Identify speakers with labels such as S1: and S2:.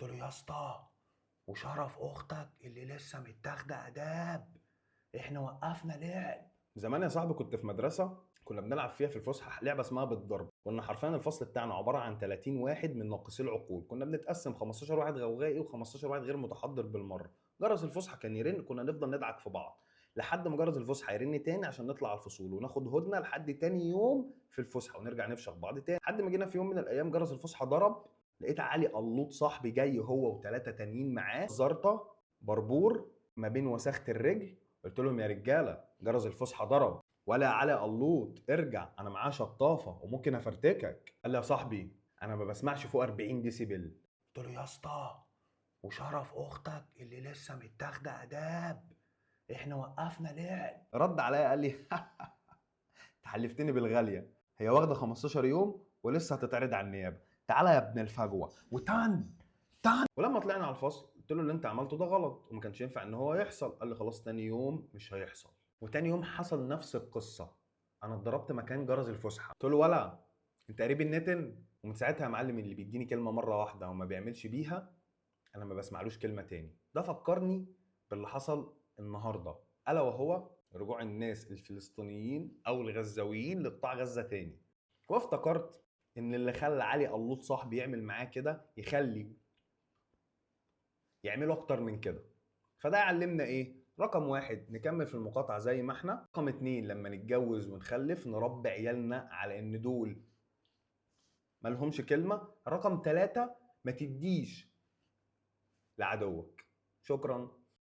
S1: قلت له يا اسطى، وشرف اختك اللي لسه متاخده اداب، احنا وقفنا لعب.
S2: زمان يا صاحبي كنت في مدرسة كنا بنلعب فيها في الفسحة لعبة اسمها بالضرب. كنا حرفيا الفصل بتاعنا عبارة عن 30 واحد من ناقصي العقول. كنا بنتقسم 15 واحد غوغائي و15 واحد غير متحضر بالمرة. جرس الفسحة كان يرن، كنا نفضل ندعك في بعض لحد ما جرس الفسحة يرن تاني عشان نطلع على الفصول وناخد هدنة لحد تاني يوم في الفسحة ونرجع نفشخ بعض تاني. لحد ما جينا في يوم من الأيام جرس الفسحة ضرب، لقيت علي قلوط صاحبي جاي هو وثلاثة تانيين معاه زرطة بربور ما بين وساخة الرجل. قلت لهم يا رجالة جرس الفسحة ضرب، ولا يا علي قلوط ارجع انا معايا شطافه وممكن افرتكك. قال لي يا صاحبي انا ما بسمعش فوق 40 ديسيبل.
S1: قلت له يا اسطى، وشرف اختك اللي لسه متاخده اداب، احنا وقفنا لعب.
S2: رد عليا قال لي تحلفتني بالغاليه، هي واخده 15 يوم ولسه هتتعرض على النيابه. تعالى يا ابن الفجوه وتن. ولما طلعنا على الفصل قلت له اللي انت عملته ده غلط وما كانش ينفع ان هو يحصل. قال لي خلاص تاني يوم مش هيحصل. وتاني يوم حصل نفس القصه، انا اتضربت مكان جرس الفسحه. قلت له ولا انت قريب النتن؟ ومن ساعتها يا معلم اللي بيديني كلمه مره واحده وما بيعملش بيها انا ما بسمعلوش كلمه تاني. ده فكرني باللي حصل النهارده، الا وهو رجوع الناس الفلسطينيين او الغزاويين لقطاع غزه تاني. وافتكرت ان اللي خلى علي قلوط صاحبي يعمل معاه كده يخلي يعملوا اكتر من كده. فده يعلمنا ايه؟ رقم واحد نكمل في المقاطعة زي ما احنا. رقم اتنين لما نتجوز ونخلف نربي عيالنا على ان دول ملهمش كلمة. رقم تلاتة ما تديش لعدوك. شكرا.